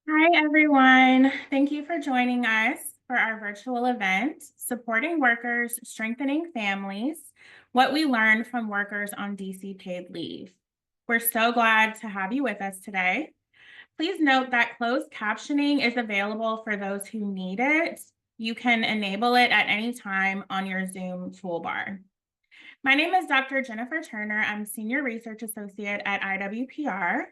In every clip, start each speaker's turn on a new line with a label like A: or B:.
A: Hi, everyone. Thank you for joining us for our virtual event, Supporting Workers, Strengthening Families, What We Learned from Workers on DC Paid Leave. We're so glad to have you with us today. Please note that closed captioning is available for those who need it. You can enable it at any time on your Zoom toolbar. My name is Dr. Jennifer Turner. I'm Senior Research Associate at IWPR.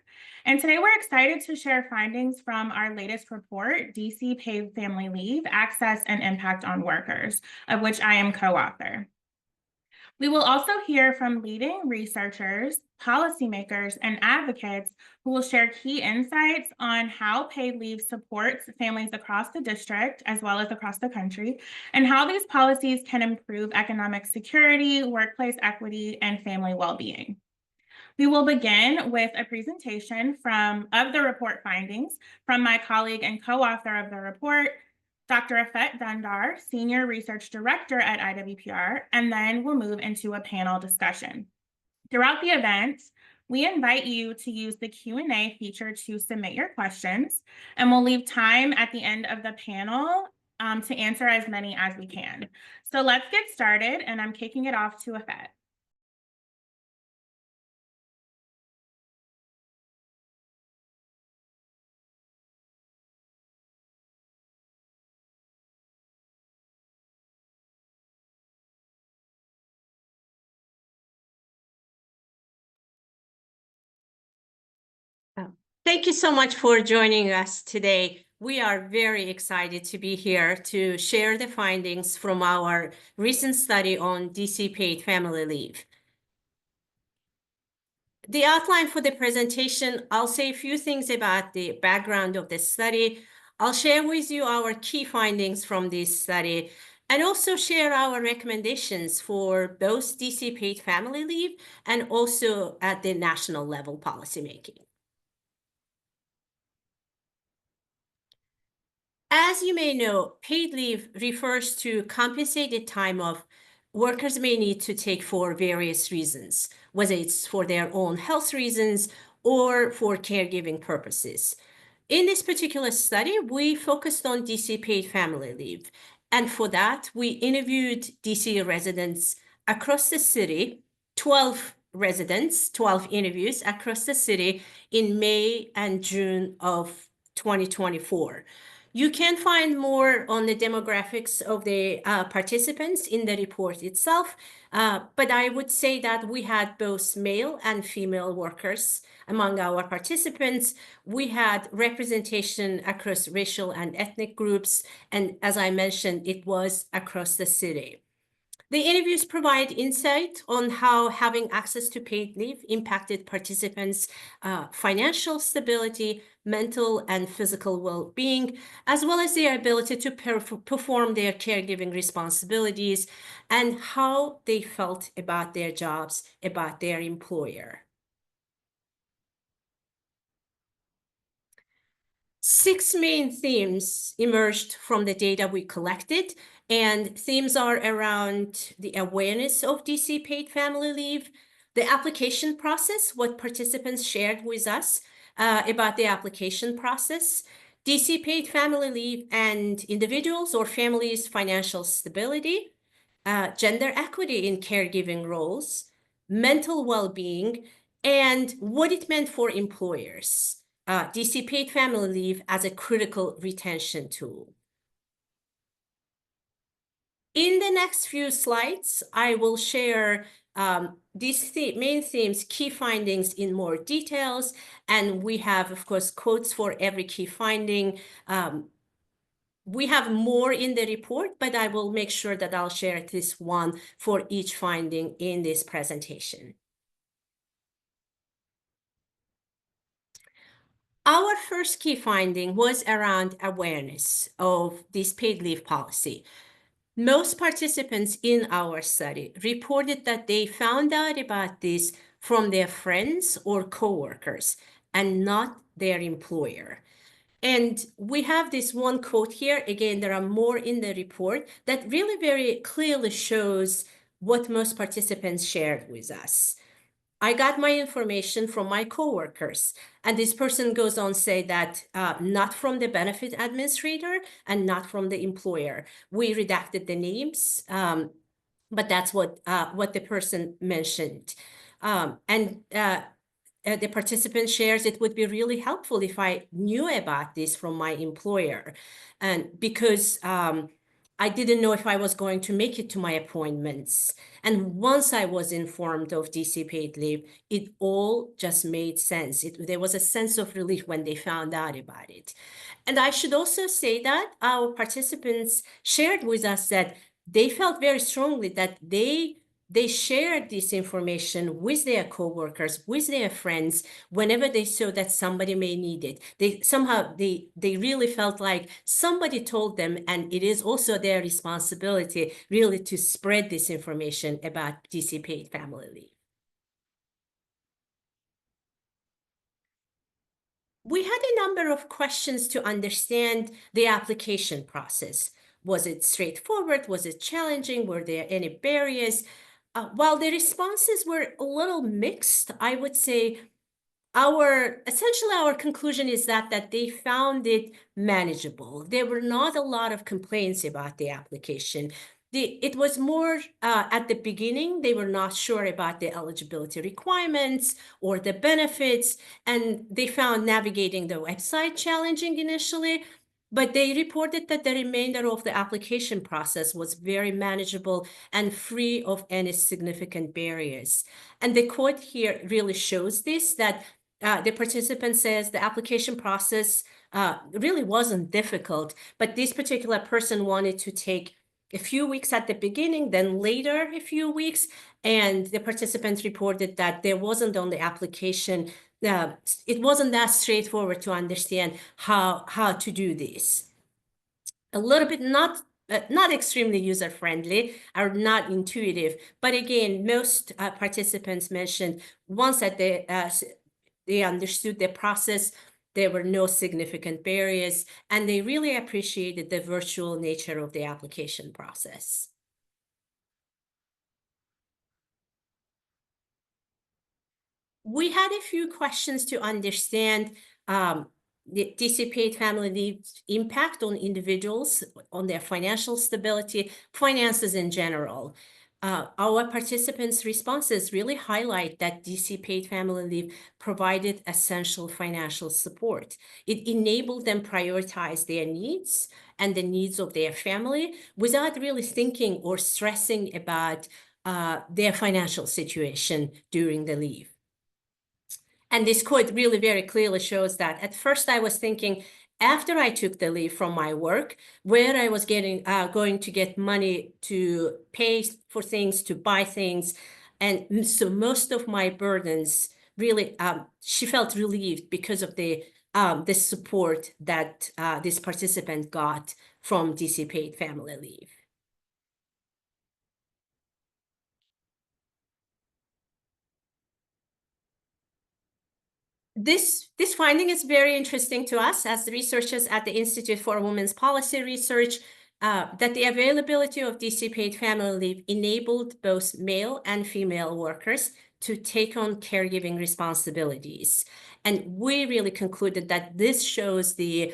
A: And today we're excited to share findings from our latest report, DC Paid Family Leave, Access and Impact on Workers, of which I am co-author. We will also hear from leading researchers, policymakers, and advocates who will share key insights on how paid leave supports families across the district as well as across the country, and how these policies can improve economic security, workplace equity, and family well-being. We will begin with a presentation of the report findings from my colleague and co-author of the report, Dr. Afet Dundar, Senior Research Director at IWPR, and then we'll move into a panel discussion. Throughout the event, we invite you to use the Q&A feature to submit your questions, and we'll leave time at the end of the panel to answer as many as we can. So let's get started, and I'm kicking it off to Afet.
B: Thank you so much for joining us today. We are very excited to be here to share the findings from our recent study on DC paid family leave. The outline for the presentation, I'll say a few things about the background of the study. I'll share with you our key findings from this study and also share our recommendations for both DC paid family leave and also at the national level policymaking. As you may know, paid leave refers to compensated time off workers may need to take for various reasons, whether it's for their own health reasons or for caregiving purposes. In this particular study, we focused on DC paid family leave. And for that, we interviewed DC residents across the city, 12 residents, 12 interviews across the city in May and June of 2024. You can find more on the demographics of the participants in the report itself, but I would say that we had both male and female workers among our participants. We had representation across racial and ethnic groups, and as I mentioned, it was across the city. The interviews provide insight on how having access to paid leave impacted participants' financial stability, mental and physical well-being, as well as their ability to perform their caregiving responsibilities and how they felt about their jobs, about their employer. 6 main themes emerged from the data we collected, and themes are around the awareness of DC paid family leave, the application process, what participants shared with us about the application process, DC paid family leave and individuals or families' financial stability, gender equity in caregiving roles, mental well-being, and what it meant for employers. DC paid family leave as a critical retention tool. In the next few slides, I will share these main themes, key findings in more details, and we have, of course, quotes for every key finding. We have more in the report, but I will make sure that I'll share at least one for each finding in this presentation. Our first key finding was around awareness of this paid leave policy. Most participants in our study reported that they found out about this from their friends or coworkers and not their employer. And we have this one quote here. Again, there are more in the report that really very clearly shows what most participants shared with us. I got my information from my coworkers, and this person goes on say that not from the benefit administrator and not from the employer. We redacted the names, but that's what the person mentioned. The participant shares it would be really helpful if I knew about this from my employer, and because I didn't know if I was going to make it to my appointments. And once I was informed of DC paid leave, it all just made sense. There was a sense of relief when they found out about it. And I should also say that our participants shared with us that they felt very strongly that they shared this information with their coworkers, with their friends, whenever they saw that somebody may need it. They really felt like somebody told them, and it is also their responsibility really to spread this information about DC paid family leave. We had a number of questions to understand the application process. Was it straightforward? Was it challenging? Were there any barriers? While the responses were a little mixed, I would say essentially our conclusion is that they found it manageable. There were not a lot of complaints about the application. It was more at the beginning, they were not sure about the eligibility requirements or the benefits, and they found navigating the website challenging initially. But they reported that the remainder of the application process was very manageable and free of any significant barriers. And the quote here really shows this, that the participant says the application process really wasn't difficult, but this particular person wanted to take a few weeks at the beginning, then later a few weeks, and the participants reported that there wasn't on the application, it wasn't that straightforward to understand how to do this. A little bit not extremely user-friendly or not intuitive, but again, most participants mentioned once that they understood the process, there were no significant barriers, and they really appreciated the virtual nature of the application process. We had a few questions to understand the DC paid family leave's impact on individuals, on their financial stability, finances in general. Our participants' responses really highlight that DC paid family leave provided essential financial support. It enabled them prioritize their needs and the needs of their family without really thinking or stressing about their financial situation during the leave. And this quote really very clearly shows that at first I was thinking, after I took the leave from my work, where I was going to get money to pay for things, to buy things. And so most of my burdens really, she felt relieved because of the support that this participant got from DC paid family leave. This finding is very interesting to us as the researchers at the Institute for Women's Policy Research, that the availability of DC paid family leave enabled both male and female workers to take on caregiving responsibilities. And we really concluded that this shows the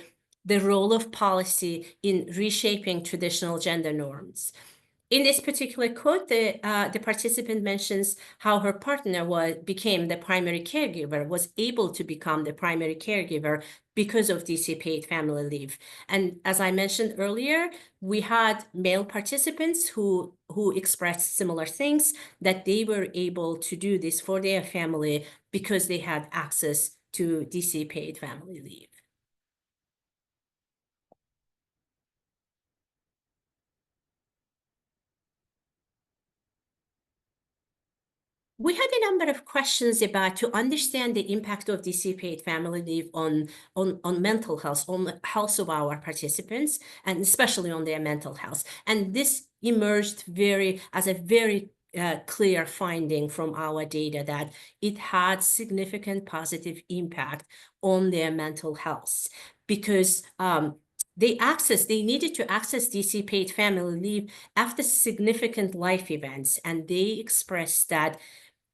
B: role of policy in reshaping traditional gender norms. In this particular quote, the participant mentions how her partner became the primary caregiver, was able to become the primary caregiver because of DC paid family leave. And as I mentioned earlier, we had male participants who expressed similar things, that they were able to do this for their family because they had access to DC paid family leave. We had a number of questions about to understand the impact of DC paid family leave on mental health, on the health of our participants, and especially on their mental health. And this emerged as a very clear finding from our data, that it had significant positive impact on their mental health, because they needed to access DC paid family leave after significant life events, and they expressed that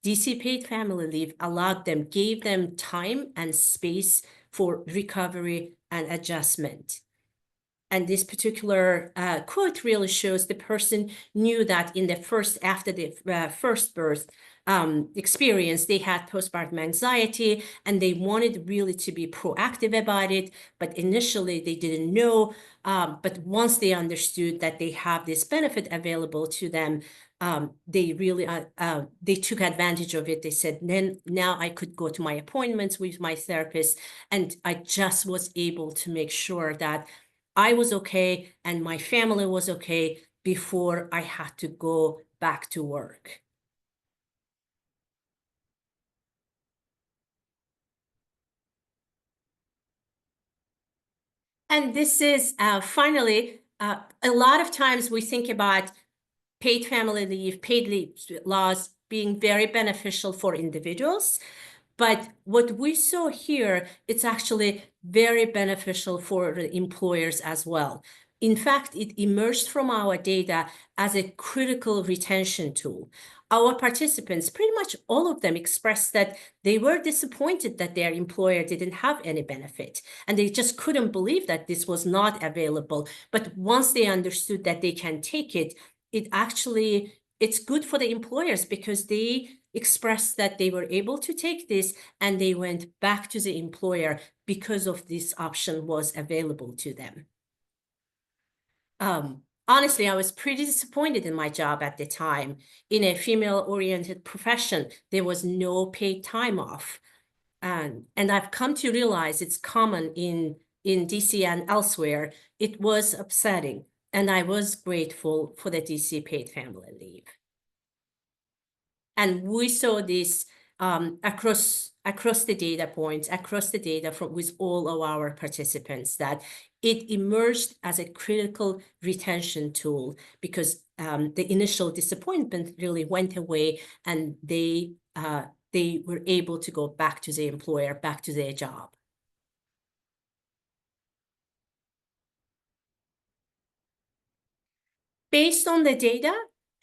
B: DC paid family leave allowed them, gave them time and space for recovery and adjustment. And this particular quote really shows the person knew that in the after the first birth experience, they had postpartum anxiety and they wanted really to be proactive about it. But initially they didn't know. But once they understood that they have this benefit available to them, they really they took advantage of it. They said, then now I could go to my appointments with my therapist, and I just was able to make sure that I was okay and my family was okay before I had to go back to work. And this is finally, a lot of times we think about paid family leave, paid leave laws being very beneficial for individuals. But what we saw here, it's actually very beneficial for the employers as well. In fact, it emerged from our data as a critical retention tool. Our participants, pretty much all of them, expressed that they were disappointed that their employer didn't have any benefit, and they just couldn't believe that this was not available. But once they understood that they can take it, it's good for the employers because they expressed that they were able to take this and they went back to the employer because of this option was available to them. Honestly, I was pretty disappointed in my job at the time. In a female-oriented profession, there was no paid time off. And I've come to realize it's common in DC and elsewhere. It was upsetting, and I was grateful for the DC paid family leave. And we saw this across the data points, across the data with all of our participants, that it emerged as a critical retention tool because the initial disappointment really went away, and they were able to go back to the employer, back to their job. Based on the data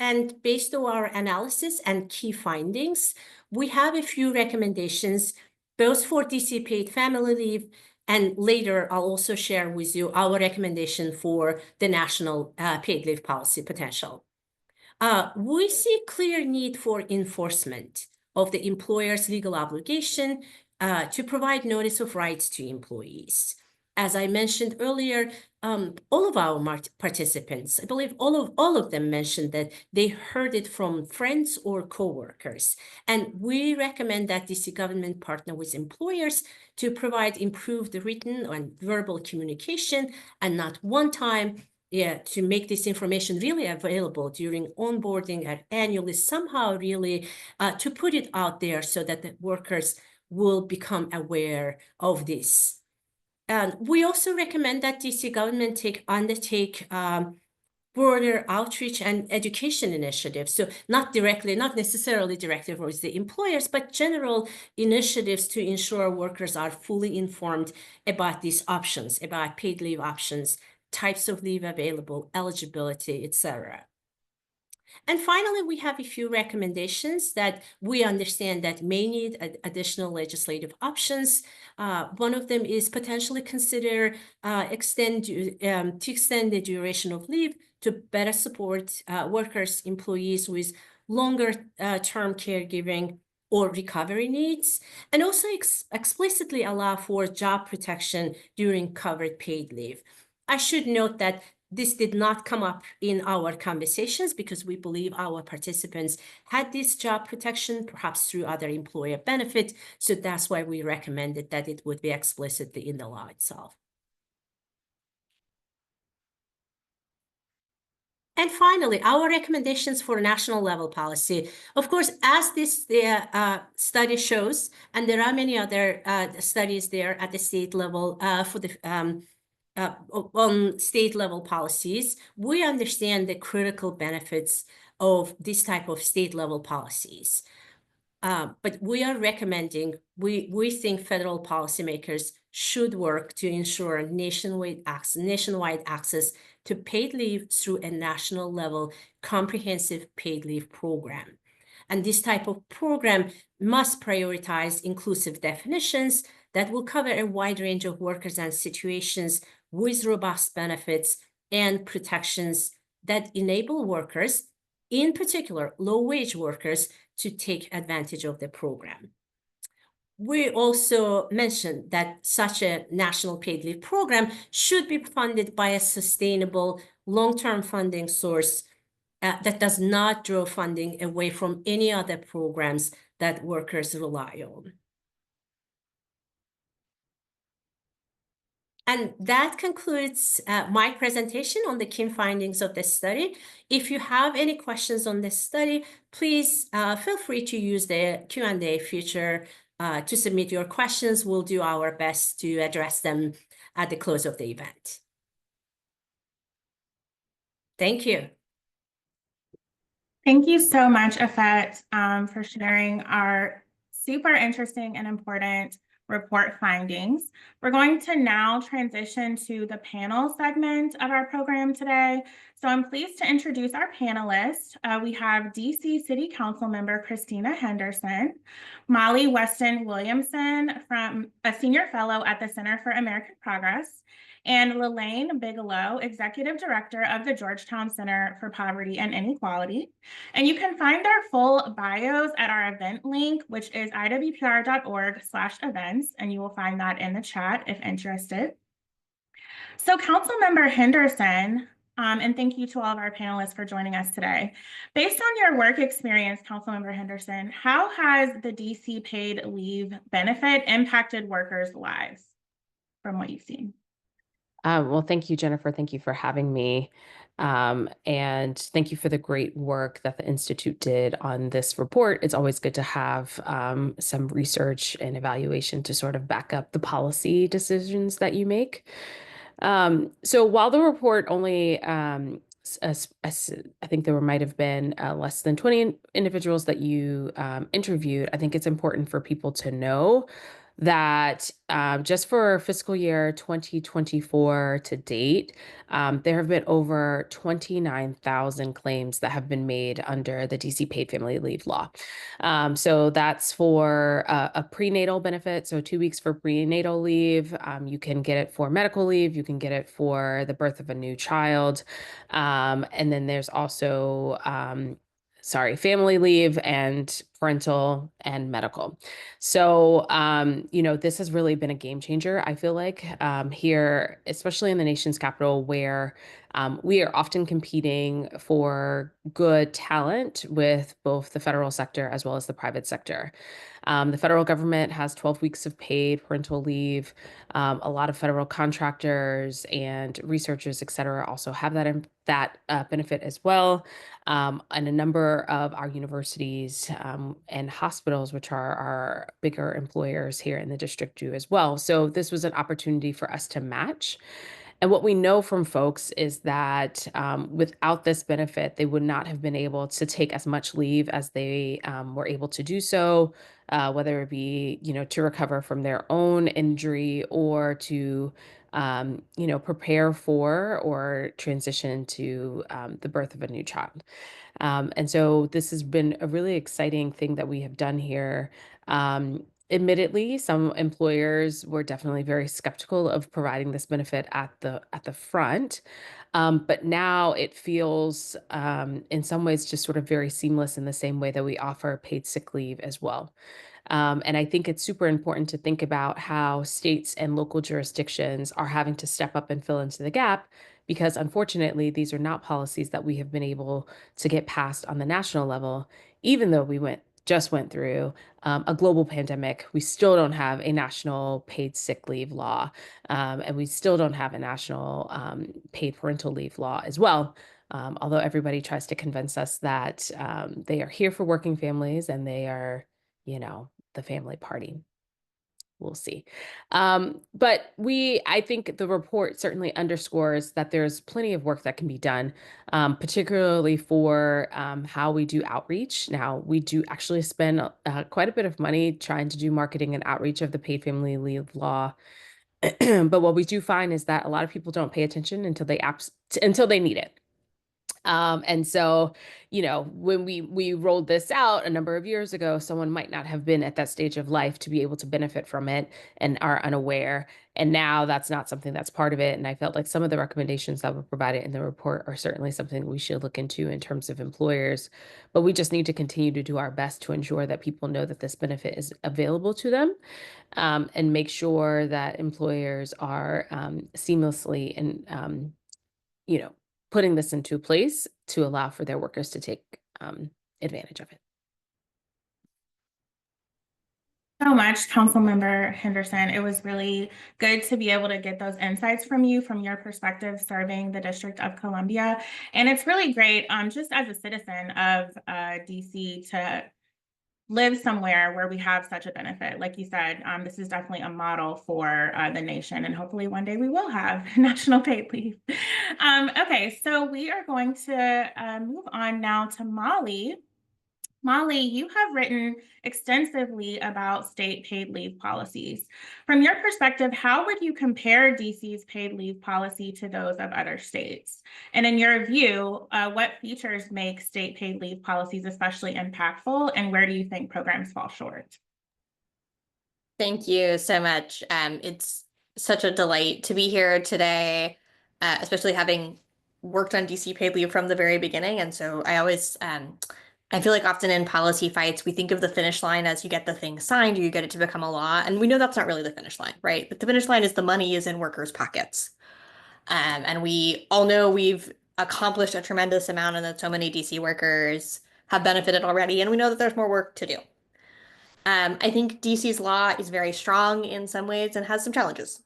B: and based on our analysis and key findings, we have a few recommendations, both for DC paid family leave, and later I'll also share with you our recommendation for the national paid leave policy potential. We see clear need for enforcement of the employer's legal obligation to provide notice of rights to employees. As I mentioned earlier, all of our participants, I believe all of them mentioned that they heard it from friends or coworkers. And we recommend that DC government partner with employers to provide improved written and verbal communication, and not one time, to make this information really available during onboarding and annually, somehow really to put it out there so that the workers will become aware of this. And we also recommend that DC government undertake broader outreach and education initiatives. So not necessarily directed towards the employers, but general initiatives to ensure workers are fully informed about these options, about paid leave options, types of leave available, eligibility, etc. And finally, we have a few recommendations that we understand that may need additional legislative options. One of them is potentially consider to extend the duration of leave to better support workers, employees with longer term caregiving or recovery needs, and also explicitly allow for job protection during covered paid leave. I should note that this did not come up in our conversations because we believe our participants had this job protection, perhaps through other employer benefit. So that's why we recommended that it would be explicitly in the law itself. And finally, our recommendations for national level policy. Of course, as this study shows, and there are many other studies there at the state level for the on state level policies, we understand the critical benefits of this type of state level policies. But we are recommending, we think federal policymakers should work to ensure nationwide access to paid leave through a national level comprehensive paid leave program. And this type of program must prioritize inclusive definitions that will cover a wide range of workers and situations with robust benefits and protections that enable workers, in particular low-wage workers, to take advantage of the program. We also mentioned that such a national paid leave program should be funded by a sustainable long-term funding source that does not draw funding away from any other programs that workers rely on. And that concludes my presentation on the key findings of this study. If you have any questions on this study, please feel free to use the Q&A feature to submit your questions. We'll do our best to address them at the close of the event. Thank you.
A: Thank you so much, Afet, for sharing our super interesting and important report findings. We're going to now transition to the panel segment of our program today. So I'm pleased to introduce our panelists. We have DC City Council Member Christina Henderson, Molly Weston Williamson, from a senior fellow at the Center for American Progress, and Lelaine Bigelow, Executive Director of the Georgetown Center for Poverty and Inequality. And you can find their full bios at our event link, which is iwpr.org/events, and you will find that in the chat if interested. So Councilmember Henderson, and thank you to all of our panelists for joining us today. Based on your work experience, Councilmember Henderson, how has the DC paid leave benefit impacted workers' lives from what you've seen?
C: Well, thank you, Jennifer. Thank you for having me. And thank you for the great work that the Institute did on this report. It's always good to have some research and evaluation to sort of back up the policy decisions that you make. So while the report only, I think there might have been less than 20 individuals that you interviewed, I think it's important for people to know that just for fiscal year 2024 to date, there have been over 29,000 claims that have been made under the DC paid family leave law. So that's for a prenatal benefit, so 2 weeks for prenatal leave. You can get it for medical leave. You can get it for the birth of a new child. And then there's also family leave and parental and medical. So, this has really been a game changer, I feel like, here, especially in the nation's capital, where we are often competing for good talent with both the federal sector as well as the private sector. The federal government has 12 weeks of paid parental leave. A lot of federal contractors and researchers, et cetera, also have that benefit as well. And a number of our universities and hospitals, which are our bigger employers here in the district, do as well. So this was an opportunity for us to match. And what we know from folks is that without this benefit, they would not have been able to take as much leave as they were able to do so, whether it be, to recover from their own injury or to, prepare for or transition to the birth of a new child. And so this has been a really exciting thing that we have done here. Admittedly, some employers were definitely very skeptical of providing this benefit at the front. But now it feels in some ways just sort of very seamless in the same way that we offer paid sick leave as well. And I think it's super important to think about how states and local jurisdictions are having to step up and fill into the gap, because unfortunately, these are not policies that we have been able to get passed on the national level, even though we just went through a global pandemic. We still don't have a national paid sick leave law, and we still don't have a national paid parental leave law as well. Although everybody tries to convince us that they are here for working families and they are, the family party. We'll see. But I think the report certainly underscores that there's plenty of work that can be done, particularly for how we do outreach. Now, we do actually spend quite a bit of money trying to do marketing and outreach of the paid family leave law. But what we do find is that a lot of people don't pay attention until they need it. And so, when we rolled this out a number of years ago, someone might not have been at that stage of life to be able to benefit from it and are unaware. And now that's not something that's part of it. And I felt like some of the recommendations that were provided in the report are certainly something we should look into in terms of employers. But we just need to continue to do our best to ensure that people know that this benefit is available to them, and make sure that employers are seamlessly and putting this into place to allow for their workers to take advantage of it.
A: So much, Councilmember Henderson. It was really good to be able to get those insights from you, from your perspective serving the District of Columbia. And it's really great, just as a citizen of DC, to live somewhere where we have such a benefit. Like you said, this is definitely a model for the nation, and hopefully one day we will have national paid leave. Okay, so we are going to move on now to Molly. Molly, you have written extensively about state paid leave policies. From your perspective, how would you compare DC's paid leave policy to those of other states? And in your view, what features make state paid leave policies especially impactful, and where do you think programs fall short?
D: Thank you so much. It's such a delight to be here today, especially having worked on DC paid leave from the very beginning. And so I feel like often in policy fights, we think of the finish line as you get the thing signed or you get it to become a law. And we know that's not really the finish line, right? But the finish line is the money is in workers' pockets. And we all know we've accomplished a tremendous amount and that so many DC workers have benefited already. And we know that there's more work to do. I think DC's law is very strong in some ways and has some challenges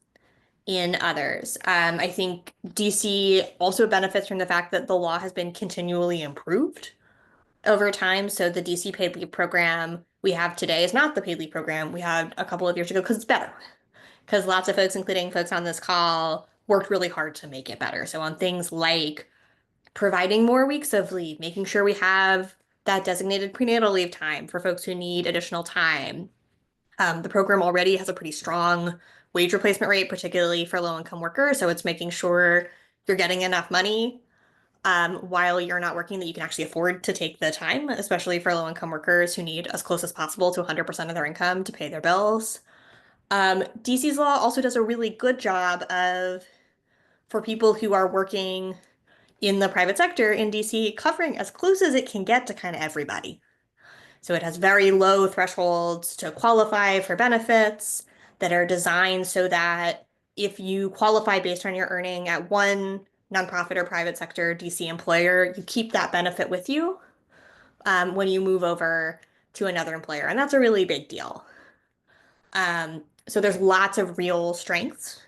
D: in others. I think DC also benefits from the fact that the law has been continually improved over time. So the DC paid leave program we have today is not the paid leave program we had a couple of years ago because it's better. Because lots of folks, including folks on this call, worked really hard to make it better. So on things like providing more weeks of leave, making sure we have that designated prenatal leave time for folks who need additional time. The program already has a pretty strong wage replacement rate, particularly for low-income workers. So it's making sure you're getting enough money while you're not working that you can actually afford to take the time, especially for low-income workers who need as close as possible to 100% of their income to pay their bills. DC's law also does a really good job for people who are working in the private sector in DC, covering as close as it can get to kind of everybody. So it has very low thresholds to qualify for benefits that are designed so that if you qualify based on your earning at one nonprofit or private sector DC employer, you keep that benefit with you when you move over to another employer. And that's a really big deal. So there's lots of real strengths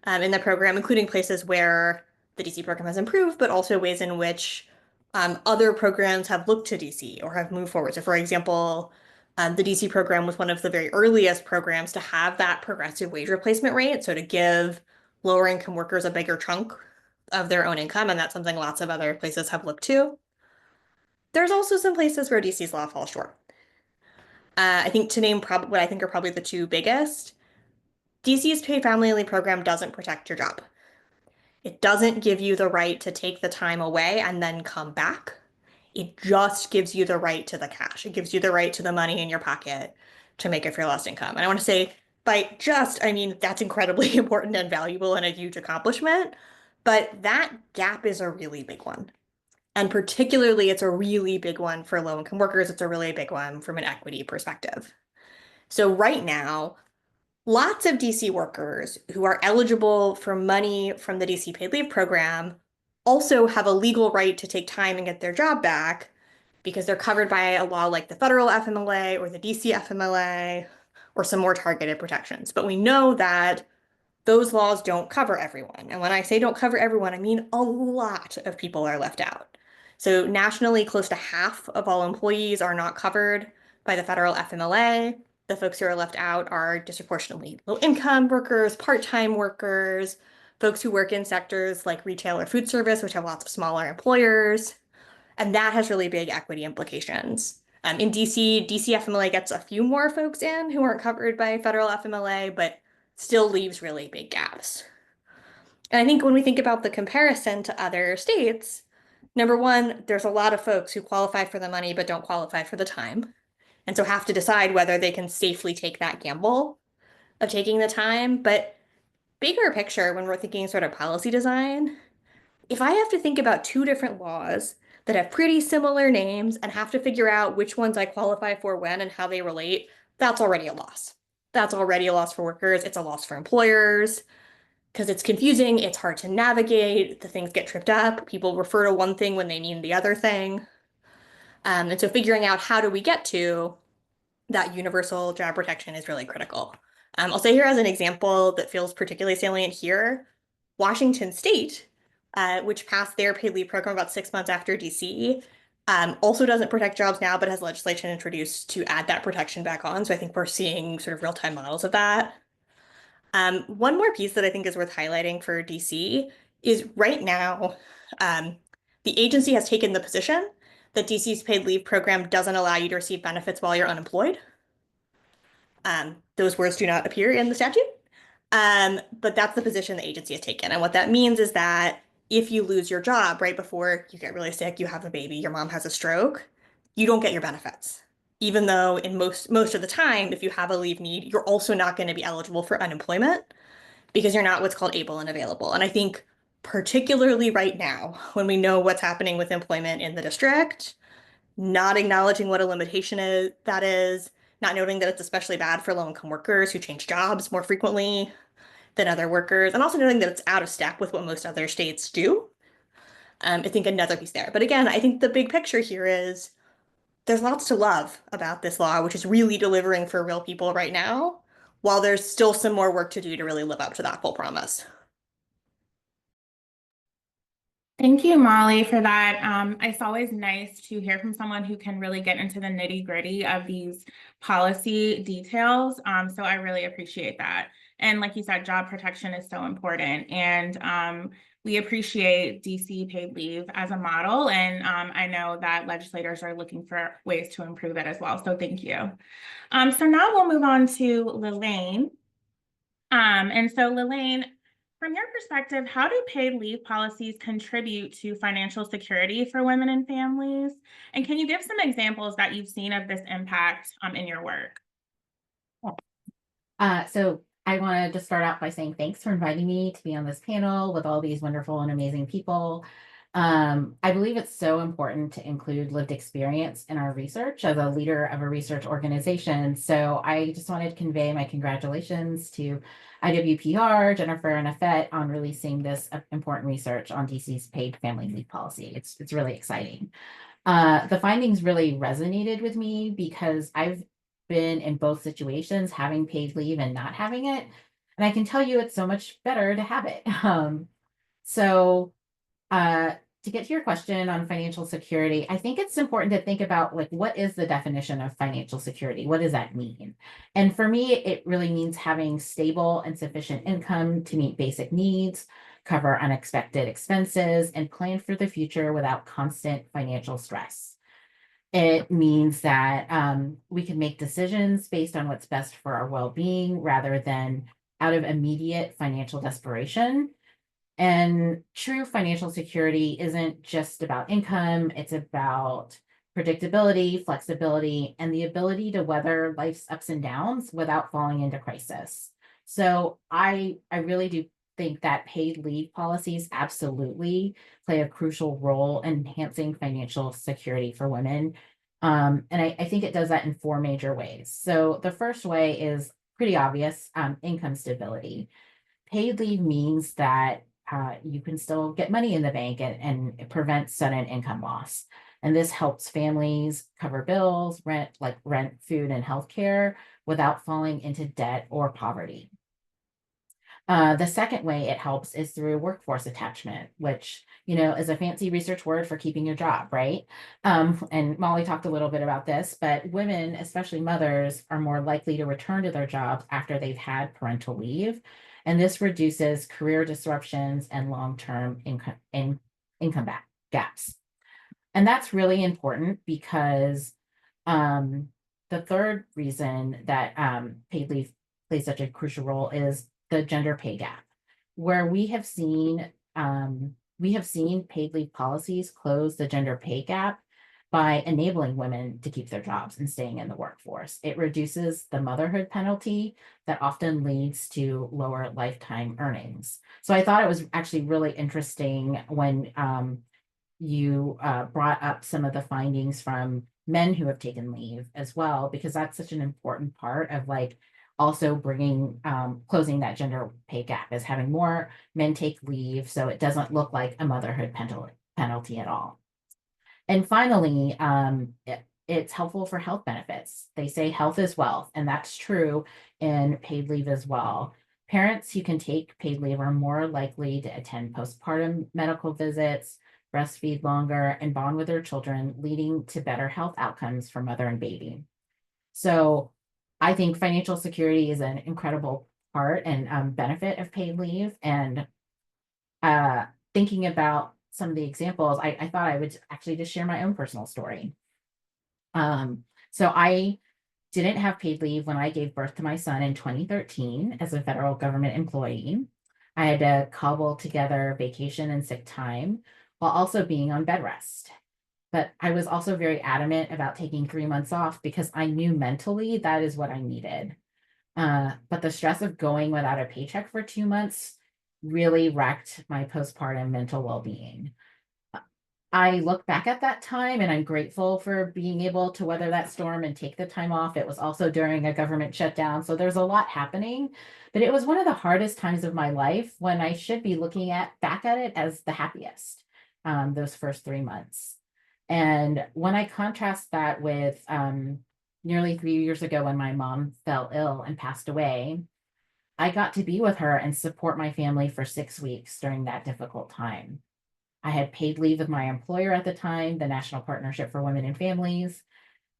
D: in the program, including places where the DC program has improved, but also ways in which other programs have looked to DC or have moved forward. So for example, the DC program was one of the very earliest programs to have that progressive wage replacement rate. So to give lower income workers a bigger chunk of their own income. And that's something lots of other places have looked to. There's also some places where DC's law falls short. I think to name what I think are probably the two biggest, DC's paid family leave program doesn't protect your job. It doesn't give you the right to take the time away and then come back. It just gives you the right to the cash. It gives you the right to the money in your pocket to make it for your last income. And I want to say by just, I mean, that's incredibly important and valuable and a huge accomplishment. But that gap is a really big one. And particularly, it's a really big one for low-income workers. It's a really big one from an equity perspective. So right now, lots of DC workers who are eligible for money from the DC paid leave program also have a legal right to take time and get their job back because they're covered by a law like the federal FMLA or the DC FMLA or some more targeted protections. But we know that those laws don't cover everyone. And when I say don't cover everyone, I mean a lot of people are left out. So nationally, close to half of all employees are not covered by the federal FMLA. The folks who are left out are disproportionately low-income workers, part-time workers, folks who work in sectors like retail or food service, which have lots of smaller employers. And that has really big equity implications. In DC, DC FMLA gets a few more folks in who aren't covered by federal FMLA, but still leaves really big gaps. And I think when we think about the comparison to other states, Number one, there's a lot of folks who qualify for the money but don't qualify for the time, and so have to decide whether they can safely take that gamble of taking the time. But bigger picture, when we're thinking sort of policy design, if I have to think about two different laws that have pretty similar names and have to figure out which ones I qualify for when and how they relate, that's already a loss. That's already a loss for workers. It's a loss for employers because it's confusing. It's hard to navigate. The things get tripped up. People refer to one thing when they mean the other thing. And so figuring out how do we get to that universal job protection is really critical. I'll say here as an example that feels particularly salient here, Washington State, which passed their paid leave program about 6 months after DC, also doesn't protect jobs now, but has legislation introduced to add that protection back on. So I think we're seeing sort of real-time models of that. One more piece that I think is worth highlighting for DC is right now, the agency has taken the position that DC's paid leave program doesn't allow you to receive benefits while you're unemployed. Those words do not appear in the statute, but that's the position the agency has taken. And what that means is that if you lose your job right before you get really sick, you have a baby, your mom has a stroke, you don't get your benefits. Even though in most of the time, if you have a leave need, you're also not going to be eligible for unemployment because you're not what's called able and available. And I think particularly right now, when we know what's happening with employment in the district, not acknowledging what a limitation is, not noting that it's especially bad for low-income workers who change jobs more frequently than other workers, and also noting that it's out of step with what most other states do. I think another piece there. But again, I think the big picture here is there's lots to love about this law, which is really delivering for real people right now, while there's still some more work to do to really live up to that full promise.
A: Thank you, Molly, for that. It's always nice to hear from someone who can really get into the nitty-gritty of these policy details. So I really appreciate that. And like you said, job protection is so important. And we appreciate DC paid leave as a model. And I know that legislators are looking for ways to improve it as well. So thank you. So now we'll move on to Lelaine. And so Lelaine, from your perspective, how do paid leave policies contribute to financial security for women and families? And can you give some examples that you've seen of this impact in your work?
E: So I wanted to start out by saying thanks for inviting me to be on this panel with all these wonderful and amazing people. I believe it's so important to include lived experience in our research as a leader of a research organization. So I just wanted to convey my congratulations to IWPR, Jennifer, and Afet on releasing this important research on DC's paid family leave policy. It's really exciting. The findings really resonated with me because I've been in both situations, having paid leave and not having it. And I can tell you it's so much better to have it. To get to your question on financial security, I think it's important to think about like, what is the definition of financial security? What does that mean? And for me, it really means having stable and sufficient income to meet basic needs, cover unexpected expenses, and plan for the future without constant financial stress. It means that we can make decisions based on what's best for our well-being rather than out of immediate financial desperation. And true financial security isn't just about income, it's about predictability, flexibility, and the ability to weather life's ups and downs without falling into crisis. So I really do think that paid leave policies absolutely play a crucial role in enhancing financial security for women. And I think it does that in 4 major ways. So the first way is pretty obvious, income stability. Paid leave means that you can still get money in the bank and it prevents sudden income loss. And this helps families cover bills, rent, food, and healthcare without falling into debt or poverty. The second way it helps is through workforce attachment, which, is a fancy research word for keeping your job, right? And Molly talked a little bit about this, but women, especially mothers, are more likely to return to their jobs after they've had parental leave. And this reduces career disruptions and long-term income gaps. And that's really important because the third reason that paid leave plays such a crucial role is the gender pay gap, where we have seen we have seen paid leave policies close the gender pay gap by enabling women to keep their jobs and staying in the workforce. It reduces the motherhood penalty that often leads to lower lifetime earnings. So I thought it was actually really interesting when you brought up some of the findings from men who have taken leave as well, because that's such an important part of like also bringing closing that gender pay gap, is having more men take leave so it doesn't look like a motherhood penalty at all. And finally, it's helpful for health benefits. They say health is wealth, and that's true in paid leave as well. Parents who can take paid leave are more likely to attend postpartum medical visits, breastfeed longer, and bond with their children, leading to better health outcomes for mother and baby. So I think financial security is an incredible part and benefit of paid leave. And thinking about some of the examples, I thought I would actually just share my own personal story. So I didn't have paid leave when I gave birth to my son in 2013 as a federal government employee. I had to cobble together vacation and sick time while also being on bed rest. But I was also very adamant about taking 3 months off because I knew mentally that is what I needed. But the stress of going without a paycheck for 2 months really wrecked my postpartum mental well-being. I look back at that time and I'm grateful for being able to weather that storm and take the time off. It was also during a government shutdown, so there's a lot happening, but it was one of the hardest times of my life when I should be looking back at it as the happiest, those first 3 months. And when I contrast that with nearly 3 years ago when my mom fell ill and passed away, I got to be with her and support my family for 6 weeks during that difficult time. I had paid leave with my employer at the time, the National Partnership for Women and Families,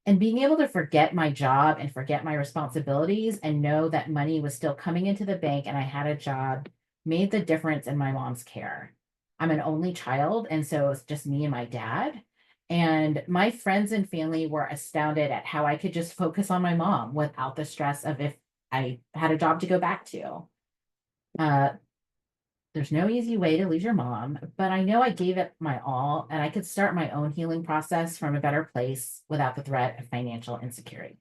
E: and being able to forget my job and forget my responsibilities and know that money was still coming into the bank and I had a job made the difference in my mom's care. I'm an only child, and so it's just me and my dad. And my friends and family were astounded at how I could just focus on my mom without the stress of if I had a job to go back to. There's no easy way to lose your mom, but I know I gave it my all and I could start my own healing process from a better place without the threat of financial insecurity.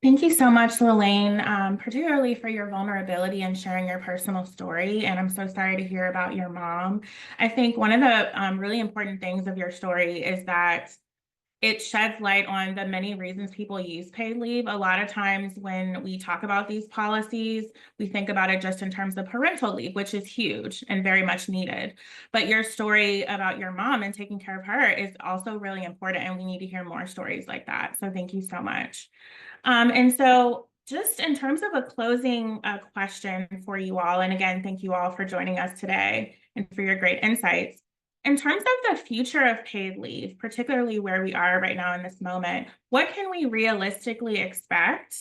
A: Thank you so much, Lelaine, particularly for your vulnerability and sharing your personal story. And I'm so sorry to hear about your mom. I think one of the really important things of your story is that it sheds light on the many reasons people use paid leave. A lot of times when we talk about these policies, we think about it just in terms of parental leave, which is huge and very much needed. But your story about your mom and taking care of her is also really important, and we need to hear more stories like that. So thank you so much. And so just in terms of a closing question for you all, and again, thank you all for joining us today and for your great insights. In terms of the future of paid leave, particularly where we are right now in this moment, what can we realistically expect?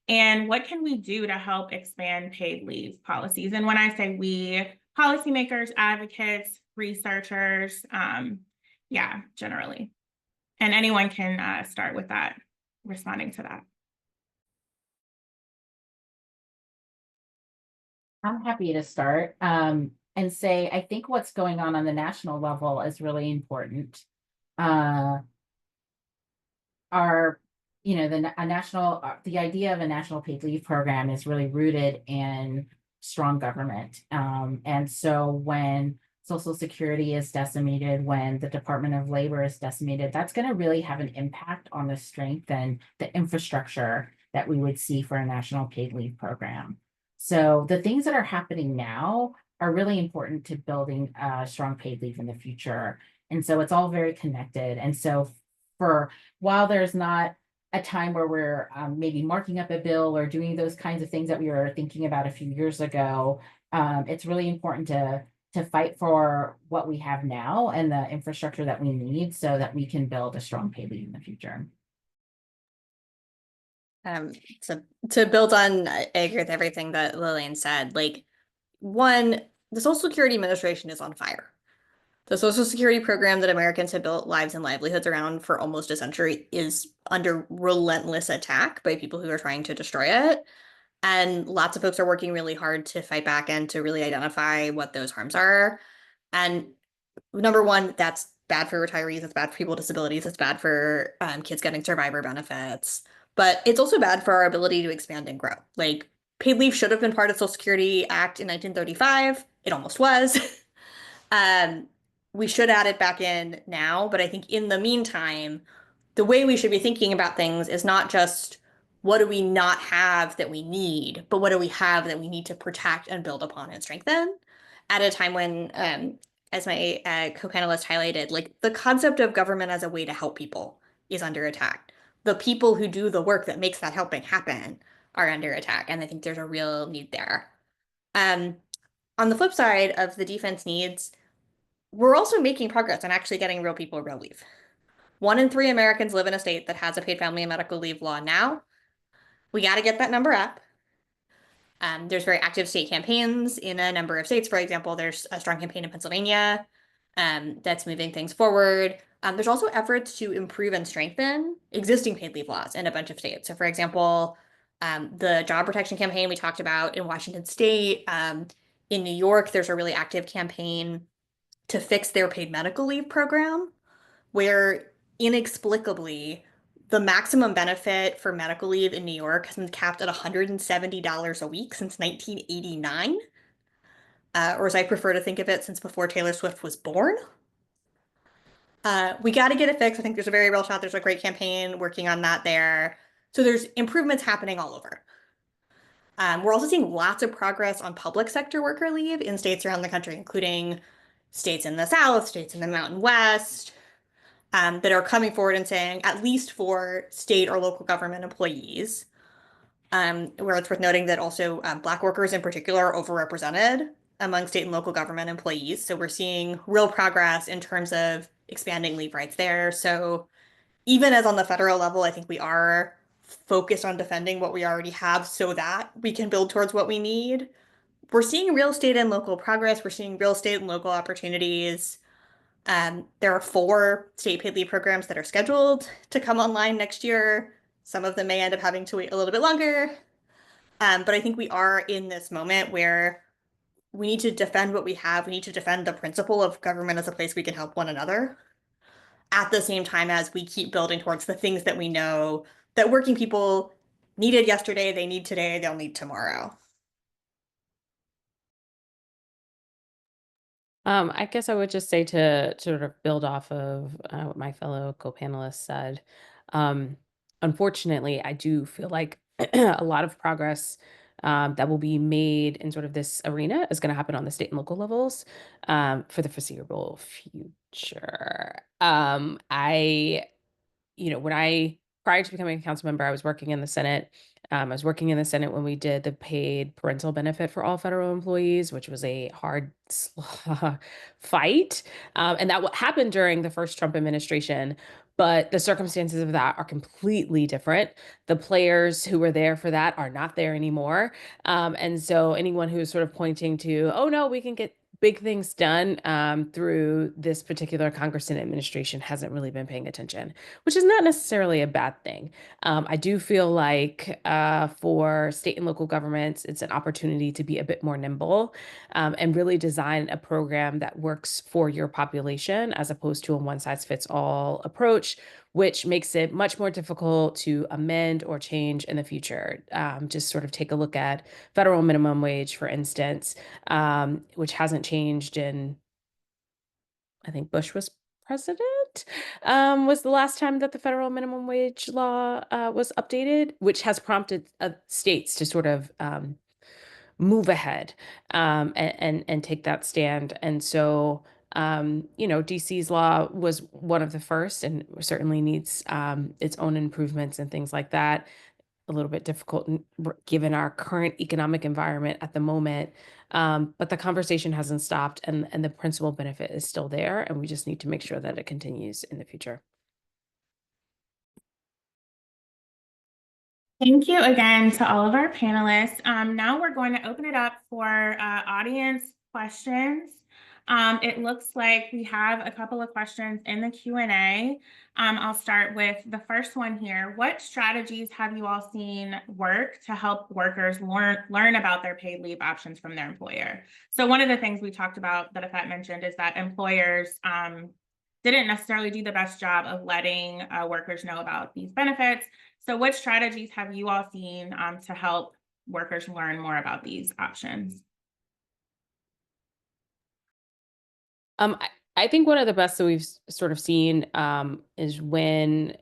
A: And what can we do to help expand paid leave policies? And when I say we, policymakers, advocates, researchers, yeah, generally. And anyone can start with that, responding to that.
E: I'm happy to start and say, I think what's going on the national level is really important. The idea of a national paid leave program is really rooted in strong government. And so when Social Security is decimated, when the Department of Labor is decimated, that's going to really have an impact on the strength and the infrastructure that we would see for a national paid leave program. So the things that are happening now are really important to building a strong paid leave in the future. And so it's all very connected. And so while there's not a time where we're maybe marking up a bill or doing those kinds of things that we were thinking about a few years ago, it's really important to fight for what we have now and the infrastructure that we need so that we can build a strong paid leave in the future.
D: So to build on, I agree with everything that Lelaine said. Like, one, the Social Security Administration is on fire. The Social Security program that Americans have built lives and livelihoods around for almost a century is under relentless attack by people who are trying to destroy it. And lots of folks are working really hard to fight back and to really identify what those harms are. And number one, that's bad for retirees, it's bad for people with disabilities, it's bad for kids getting survivor benefits, but it's also bad for our ability to expand and grow. Like, paid leave should have been part of Social Security Act in 1935. It almost was. We should add it back in now, but I think in the meantime, the way we should be thinking about things is not just what do we not have that we need, but what do we have that we need to protect and build upon and strengthen at a time when, as my co-panelist highlighted, like the concept of government as a way to help people is under attack. The people who do the work that makes that helping happen are under attack, and I think there's a real need there. On the flip side of the defense needs, we're also making progress on actually getting real people real leave. 1 in 3 Americans live in a state that has a paid family and medical leave law now. We got to get that number up. There's very active state campaigns in a number of states. For example, there's a strong campaign in Pennsylvania that's moving things forward. There's also efforts to improve and strengthen existing paid leave laws in a bunch of states. So for example, the job protection campaign we talked about in Washington State, in New York, there's a really active campaign to fix their paid medical leave program, where inexplicably the maximum benefit for medical leave in New York has been capped at $170 a week since 1989. Or as I prefer to think of it, since before Taylor Swift was born. We got to get it fixed. I think there's a very real shot. There's a great campaign working on that there. So there's improvements happening all over. We're also seeing lots of progress on public sector worker leave in states around the country, including states in the South, states in the Mountain West, that are coming forward and saying, at least for state or local government employees, where it's worth noting that also Black workers in particular are overrepresented among state and local government employees. So we're seeing real progress in terms of expanding leave rights there. So even as on the federal level, I think we are focused on defending what we already have so that we can build towards what we need. We're seeing real state and local progress. We're seeing real state and local opportunities. There are 4 state paid leave programs that are scheduled to come online next year. Some of them may end up having to wait a little bit longer. But I think we are in this moment where we need to defend what we have. We need to defend the principle of government as a place we can help one another, at the same time as we keep building towards the things that we know that working people needed yesterday, they need today, they'll need tomorrow.
C: I guess I would just say to sort of build off of what my fellow co-panelists said. Unfortunately, I do feel like a lot of progress that will be made in sort of this arena is going to happen on the state and local levels for the foreseeable future. Prior to becoming a council member, I was working in the Senate. I was working in the Senate when we did the paid parental benefit for all federal employees, which was a hard fight. And that happened during the first Trump administration. But the circumstances of that are completely different. The players who were there for that are not there anymore. And so anyone who's sort of pointing to, oh, no, we can get big things done through this particular Congress and administration hasn't really been paying attention, which is not necessarily a bad thing. I do feel like for state and local governments, it's an opportunity to be a bit more nimble and really design a program that works for your population as opposed to a one-size-fits-all approach, which makes it much more difficult to amend or change in the future. Just sort of take a look at federal minimum wage, for instance, which hasn't changed in, I think Bush was president, was the last time that the federal minimum wage law was updated, which has prompted states to sort of move ahead and take that stand. And so DC's law was one of the first and certainly needs its own improvements and things like that. A little bit difficult given our current economic environment at the moment. But the conversation hasn't stopped and the principal benefit is still there. And we just need to make sure that it continues in the future.
A: Thank you again to all of our panelists. Now we're going to open it up for audience questions. It looks like we have a couple of questions in the Q&A. I'll start with the first one here. What strategies have you all seen work to help workers learn about their paid leave options from their employer? So one of the things we talked about that Afet mentioned is that employers didn't necessarily do the best job of letting workers know about these benefits. So what strategies have you all seen to help workers learn more about these options?
C: I think one of the best that we've sort of seen is when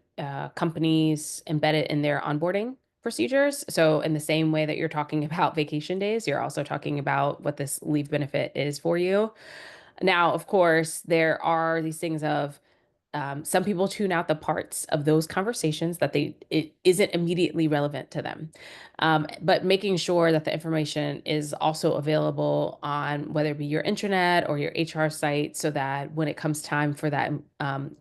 C: companies embed it in their onboarding procedures. So in the same way that you're talking about vacation days, you're also talking about what this leave benefit is for you. Now, of course, there are these things of some people tune out the parts of those conversations that it isn't immediately relevant to them. But making sure that the information is also available on whether it be your intranet or your HR site, so that when it comes time for that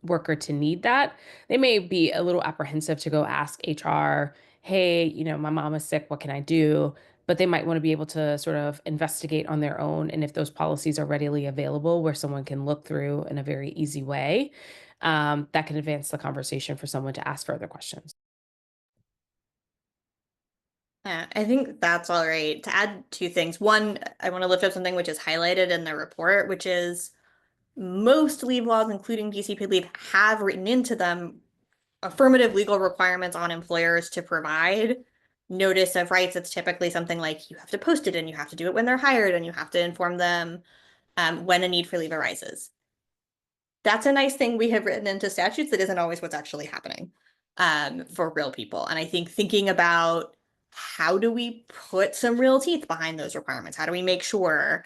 C: worker to need that, they may be a little apprehensive to go ask HR, hey, my mom is sick, what can I do? But they might want to be able to sort of investigate on their own. And if those policies are readily available where someone can look through in a very easy way, that can advance the conversation for someone to ask further questions.
D: Yeah, I think that's all right. To add two things. One, I want to lift up something which is highlighted in the report, which is most leave laws, including DC paid leave, have written into them affirmative legal requirements on employers to provide notice of rights. It's typically something like you have to post it and you have to do it when they're hired and you have to inform them when a need for leave arises. That's a nice thing we have written into statutes that isn't always what's actually happening for real people. And I think thinking about how do we put some real teeth behind those requirements? How do we make sure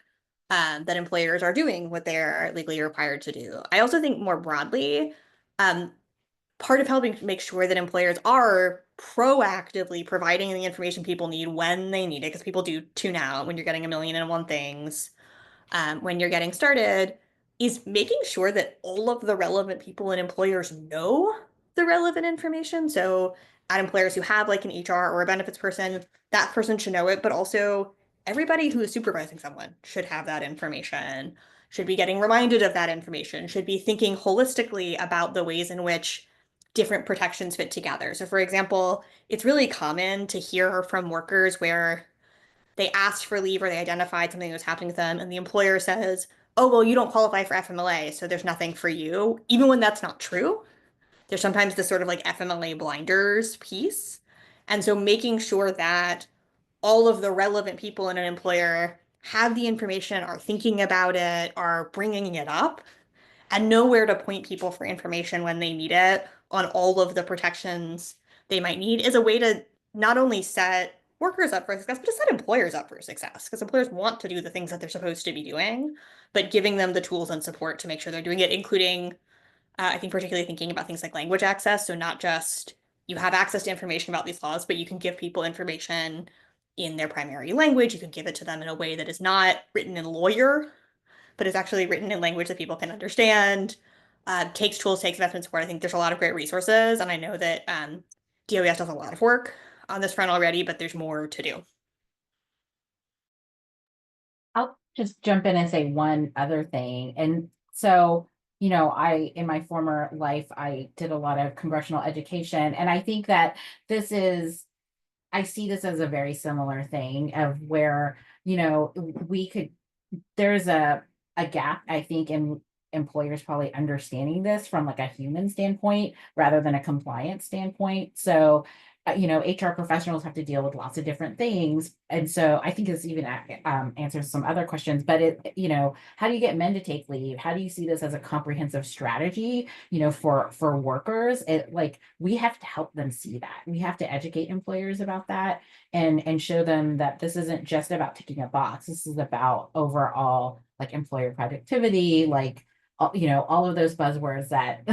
D: that employers are doing what they're legally required to do? I also think more broadly, part of helping make sure that employers are proactively providing the information people need when they need it, because people do tune out when you're getting a million and one things, when you're getting started, is making sure that all of the relevant people and employers know the relevant information. So at employers who have like an HR or a benefits person, that person should know it, but also everybody who is supervising someone should have that information, should be getting reminded of that information, should be thinking holistically about the ways in which different protections fit together. So for example, it's really common to hear from workers where they asked for leave or they identified something that was happening to them, and the employer says, oh, well, you don't qualify for FMLA, so there's nothing for you. Even when that's not true, there's sometimes this sort of like FMLA blinders piece. And so making sure that all of the relevant people in an employer have the information, are thinking about it, are bringing it up, and know where to point people for information when they need it on all of the protections they might need is a way to not only set workers up for success, but to set employers up for success, because employers want to do the things that they're supposed to be doing, but giving them the tools and support to make sure they're doing it, including, I think, particularly thinking about things like language access. So not just you have access to information about these laws, but you can give people information in their primary language. You can give it to them in a way that is not written in lawyer, but is actually written in language that people can understand. Takes tools, takes investment support. I think there's a lot of great resources, and I know that DOES does a lot of work on this front already, but there's more to do.
E: I'll just jump in and say one other thing. And so, in my former life, I did a lot of congressional education. And I think that I see this as a very similar thing of where, there's a gap, I think, in employers probably understanding this from like a human standpoint rather than a compliance standpoint. So, HR professionals have to deal with lots of different things. And so I think this even answers some other questions, but how do you get men to take leave? How do you see this as a comprehensive strategy, for workers? We have to help them see that. We have to educate employers about that and show them that this isn't just about ticking a box. This is about overall like employer productivity, all of those buzzwords that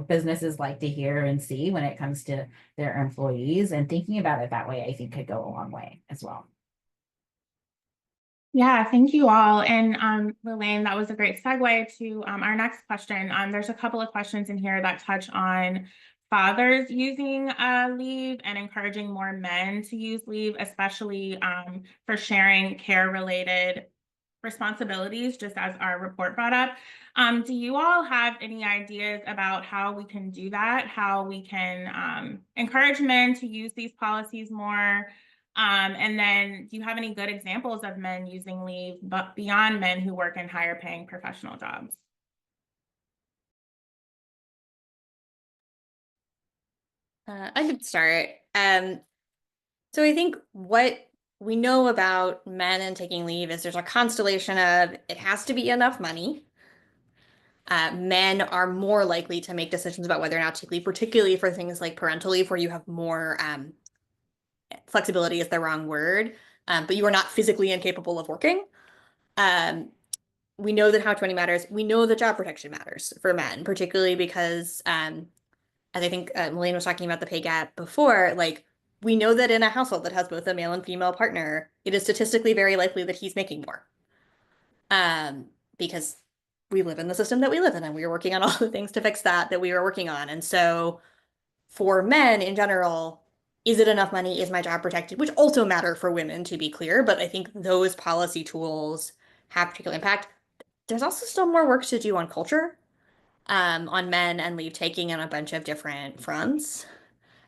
E: businesses like to hear and see when it comes to their employees, and thinking about it that way, I think, could go a long way as well.
A: Yeah, thank you all. And Lelaine, that was a great segue to our next question. There's a couple of questions in here that touch on fathers using leave and encouraging more men to use leave, especially for sharing care-related responsibilities, just as our report brought up. Do you all have any ideas about how we can do that? How we can encourage men to use these policies more? And then do you have any good examples of men using leave, but beyond men who work in higher paying professional jobs?
D: I could start. So I think what we know about men and taking leave is there's a constellation of it has to be enough money. Men are more likely to make decisions about whether or not to take leave, particularly for things like parental leave, where you have more flexibility is the wrong word, but you are not physically incapable of working. We know that how 20 matters. We know that job protection matters for men, particularly because, as I think Lelaine was talking about the pay gap before, like we know that in a household that has both a male and female partner, it is statistically very likely that he's making more. Because we live in the system that we live in, and we are working on all the things to fix that we are working on. And so for men in general, is it enough money? Is my job protected? Which also matter for women, to be clear, but I think those policy tools have particular impact. There's also still more work to do on culture, on men and leave taking on a bunch of different fronts.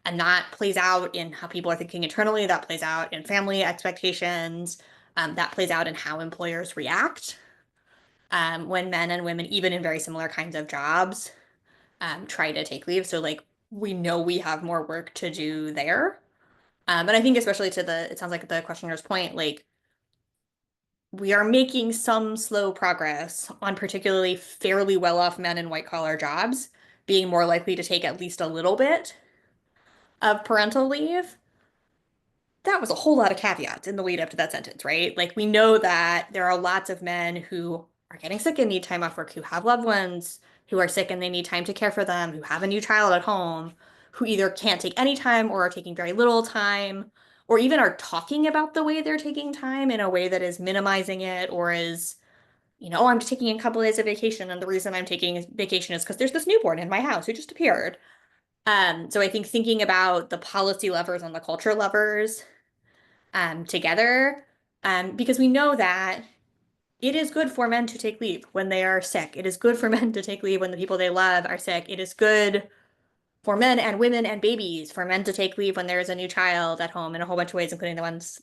D: And that plays out in how people are thinking internally, that plays out in family expectations, that plays out in how employers react when men and women, even in very similar kinds of jobs, try to take leave. So like we know we have more work to do there. But I think especially to it sounds like the questioner's point, like we are making some slow progress on particularly fairly well-off men in white-collar jobs being more likely to take at least a little bit of parental leave. That was a whole lot of caveats in the lead up to that sentence, right? Like we know that there are lots of men who are getting sick and need time off work, who have loved ones who are sick and they need time to care for them, who have a new child at home, who either can't take any time or are taking very little time, or even are talking about the way they're taking time in a way that is minimizing it or is, oh, I'm taking a couple days of vacation and the reason I'm taking vacation is because there's this newborn in my house who just appeared. So I think thinking about the policy levers and the culture levers together, because we know that it is good for men to take leave when they are sick. It is good for men to take leave when the people they love are sick. It is good for men and women and babies for men to take leave when there is a new child at home in a whole bunch of ways, including the ones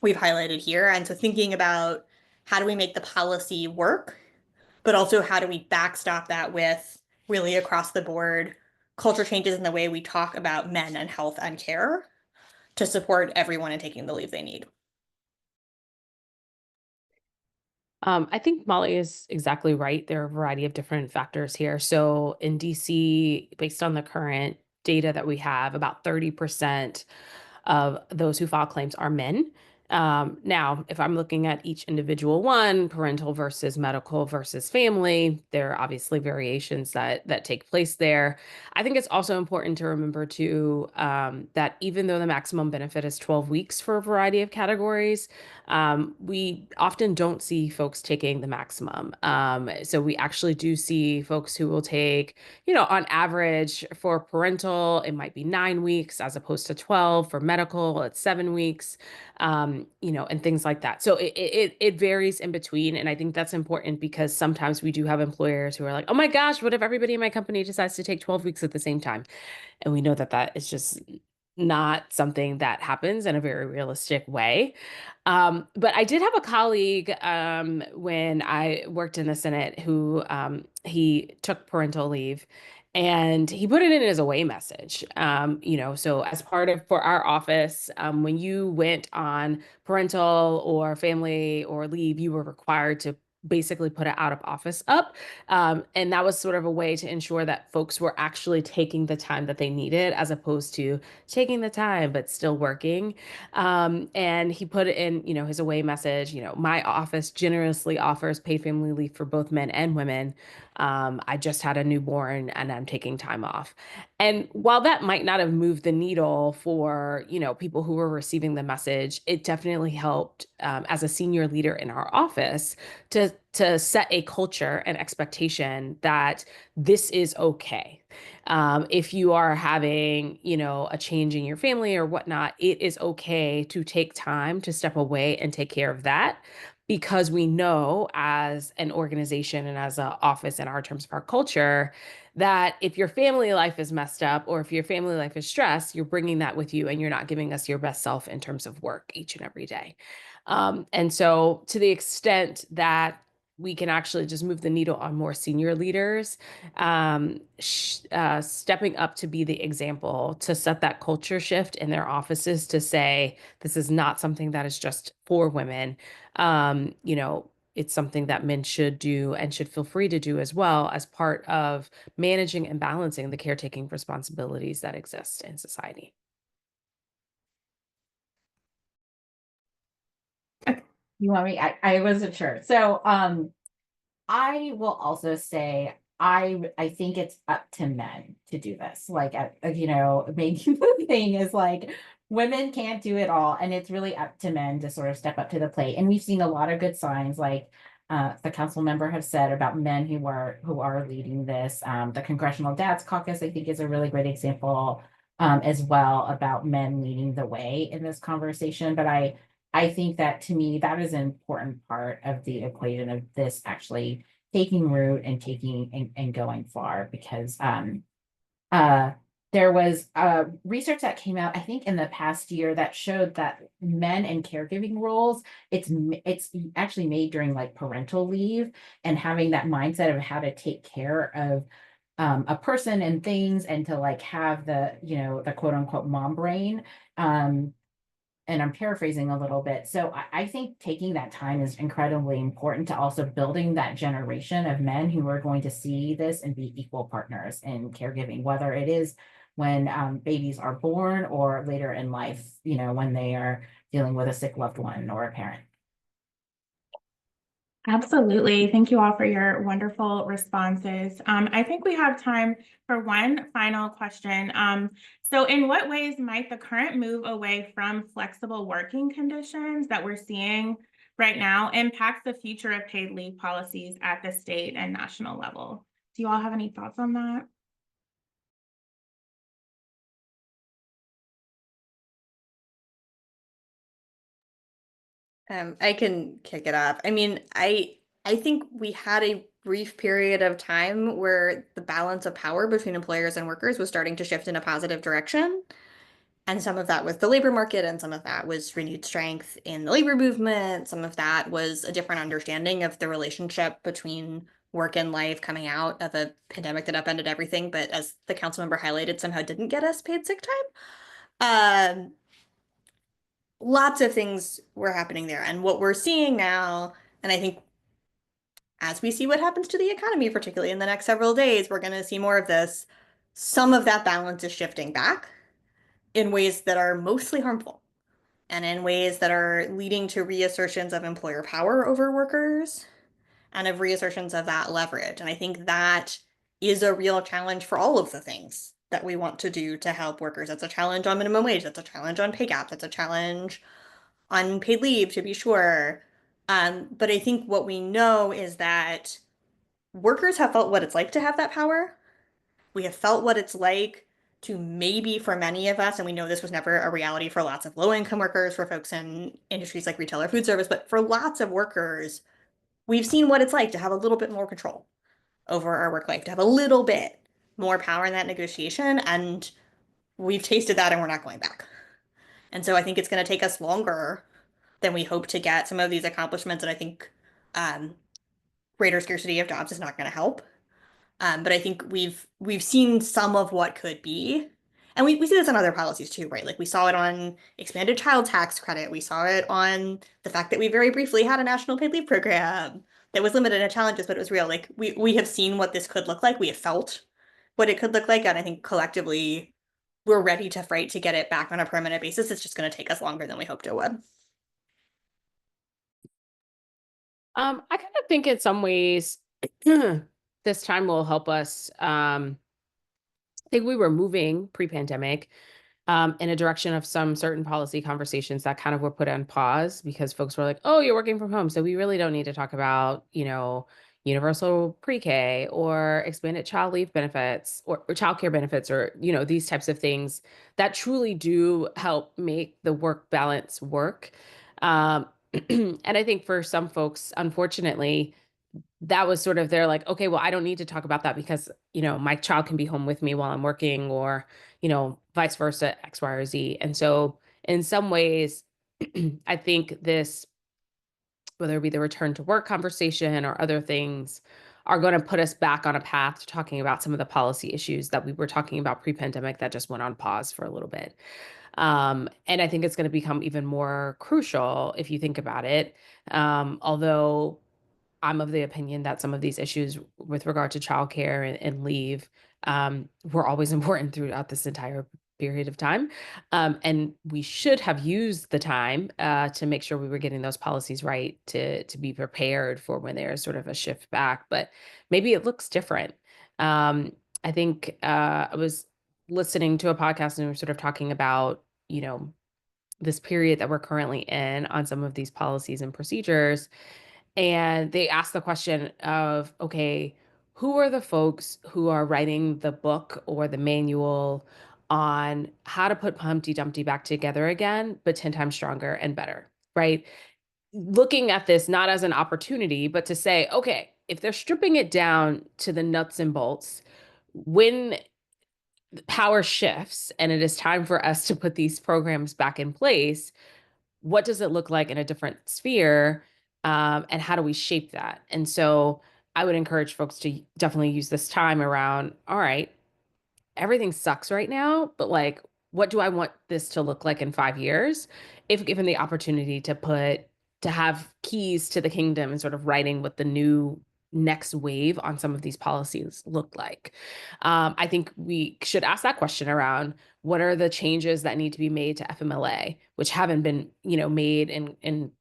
D: we've highlighted here. And so thinking about how do we make the policy work, but also how do we backstop that with really across the board culture changes in the way we talk about men and health and care to support everyone in taking the leave they need.
C: I think Molly is exactly right. There are a variety of different factors here. So in DC, based on the current data that we have, about 30% of those who file claims are men. Now, if I'm looking at each individual one, parental versus medical versus family, there are obviously variations that take place there. I think it's also important to remember too that even though the maximum benefit is 12 weeks for a variety of categories, we often don't see folks taking the maximum. So we actually do see folks who will take, on average for parental, it might be 9 weeks as opposed to 12. For medical, it's 7 weeks, and things like that. So it varies in between. And I think that's important because sometimes we do have employers who are like, oh my gosh, what if everybody in my company decides to take 12 weeks at the same time? And we know that that is just not something that happens in a very realistic way. But I did have a colleague when I worked in the Senate who he took parental leave and he put it in as a away message. So as part of for our office, when you went on parental or family or leave, you were required to basically put an out of office up. And that was sort of a way to ensure that folks were actually taking the time that they needed as opposed to taking the time but still working. And he put it in, his away message, my office generously offers paid family leave for both men and women. I just had a newborn and I'm taking time off. And while that might not have moved the needle for, people who were receiving the message, it definitely helped as a senior leader in our office to set a culture and expectation that this is okay. If you are having, a change in your family or whatnot, it is okay to take time to step away and take care of that. because we know as an organization and as an office in our terms of our culture that if your family life is messed up or if your family life is stressed, you're bringing that with you and you're not giving us your best self in terms of work each and every day. And so to the extent that we can actually just move the needle on more senior leaders, stepping up to be the example, to set that culture shift in their offices, to say, this is not something that is just for women. It's something that men should do and should feel free to do as well as part of managing and balancing the caretaking responsibilities that exist in society.
E: You want me? I wasn't sure. So I will also say I think it's up to men to do this. Like maybe the thing is like women can't do it all, and it's really up to men to sort of step up to the plate. And we've seen a lot of good signs, like the council member have said about men who are leading this. The Congressional Dads Caucus, I think, is a really great example as well about men leading the way in this conversation. But I think that, to me, that is an important part of the equation of this actually taking root and taking and going far, because there was research that came out, I think, in the past year that showed that men in caregiving roles, it's actually made during like parental leave, and having that mindset of how to take care of a person and things, and to like have the quote unquote mom brain. And I'm paraphrasing a little bit. So I think taking that time is incredibly important to also building that generation of men who are going to see this and be equal partners in caregiving, whether it is when babies are born or later in life, when they are dealing with a sick loved one or a parent.
A: Absolutely. Thank you all for your wonderful responses. I think we have time for one final question. So in what ways might the current move away from flexible working conditions that we're seeing right now impact the future of paid leave policies at the state and national level? Do you all have any thoughts on that?
D: I can kick it off. I mean, I think we had a brief period of time where the balance of power between employers and workers was starting to shift in a positive direction. And some of that was the labor market, and some of that was renewed strength in the labor movement. Some of that was a different understanding of the relationship between work and life coming out of a pandemic that upended everything, but as the council member highlighted, somehow didn't get us paid sick time. Lots of things were happening there. And what we're seeing now, and I think as we see what happens to the economy, particularly in the next several days, we're going to see more of this. Some of that balance is shifting back in ways that are mostly harmful, and in ways that are leading to reassertions of employer power over workers and of reassertions of that leverage. And I think that is a real challenge for all of the things that we want to do to help workers. That's a challenge on minimum wage. That's a challenge on pay gap. That's a challenge on paid leave, to be sure. But I think what we know is that workers have felt what it's like to have that power. We have felt what it's like to, maybe for many of us, and we know this was never a reality for lots of low-income workers, for folks in industries like retail or food service, but for lots of workers, we've seen what it's like to have a little bit more control over our work life, to have a little bit more power in that negotiation, and we've tasted that and we're not going back. And so I think it's going to take us longer than we hope to get some of these accomplishments, and I think greater scarcity of jobs is not going to help. But I think we've seen some of what could be. And we see this on other policies too, right? Like we saw it on expanded child tax credit. We saw it on the fact that we very briefly had a national paid leave program that was limited in challenges, but it was real. Like we have seen what this could look like. We have felt what it could look like. And I think collectively we're ready to fight to get it back on a permanent basis. It's just going to take us longer than we hoped it would.
C: I kind of think in some ways this time will help us. I think we were moving pre-pandemic in a direction of some certain policy conversations that kind of were put on pause because folks were like, oh, you're working from home, so we really don't need to talk about, universal pre-K or expanded child leave benefits or childcare benefits or, these types of things that truly do help make the work balance work. And I think for some folks, unfortunately, that was sort of they're like, okay, well, I don't need to talk about that because, my child can be home with me while I'm working, or, vice versa, X, Y, or Z. And so in some ways, I think this, whether it be the return to work conversation or other things, are going to put us back on a path to talking about some of the policy issues that we were talking about pre-pandemic that just went on pause for a little bit. And I think it's going to become even more crucial if you think about it. Although I'm of the opinion that some of these issues with regard to childcare and leave were always important throughout this entire period of time. And we should have used the time to make sure we were getting those policies right to be prepared for when there's sort of a shift back. But maybe it looks different. I think I was listening to a podcast and we were sort of talking about, this period that we're currently in on some of these policies and procedures. And they asked the question of, okay, who are the folks who are writing the book or the manual on how to put Humpty Dumpty back together again, but 10 times stronger and better, right? Looking at this not as an opportunity, but to say, okay, if they're stripping it down to the nuts and bolts, when power shifts and it is time for us to put these programs back in place, what does it look like in a different sphere? And how do we shape that? And so I would encourage folks to definitely use this time around, all right, everything sucks right now, but like, what do I want this to look like in 5 years? If given the opportunity to have keys to the kingdom and sort of writing what the new next wave on some of these policies look like. I think we should ask that question around what are the changes that need to be made to FMLA, which haven't been, made in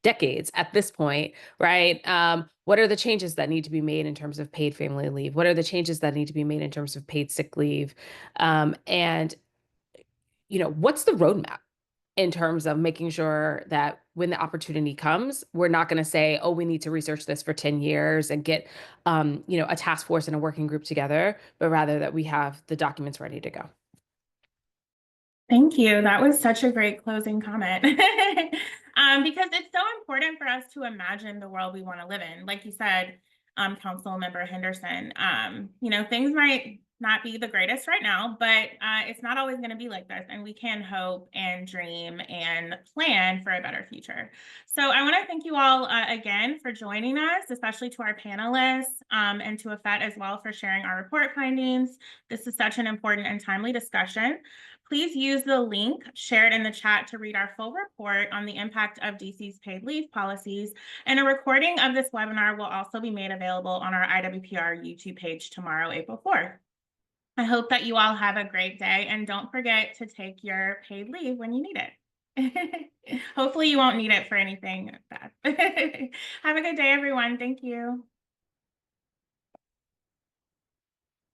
C: decades at this point, right? What are the changes that need to be made in terms of paid family leave? What are the changes that need to be made in terms of paid sick leave? And what's the roadmap in terms of making sure that when the opportunity comes, we're not going to say, oh, we need to research this for 10 years and get, a task force and a working group together, but rather that we have the documents ready to go.
A: Thank you. That was such a great closing comment. Because it's so important for us to imagine the world we want to live in. Like you said, Councilmember Henderson, things might not be the greatest right now, but it's not always going to be like this. And we can hope and dream and plan for a better future. So I want to thank you all again for joining us, especially to our panelists and to Afet as well for sharing our report findings. This is such an important and timely discussion. Please use the link shared in the chat to read our full report on the impact of DC's paid leave policies, and a recording of this webinar will also be made available on our IWPR YouTube page tomorrow, April 4th. I hope that you all have a great day, and don't forget to take your paid leave when you need it. Hopefully you won't need it for anything bad. Have a good day, everyone. Thank you.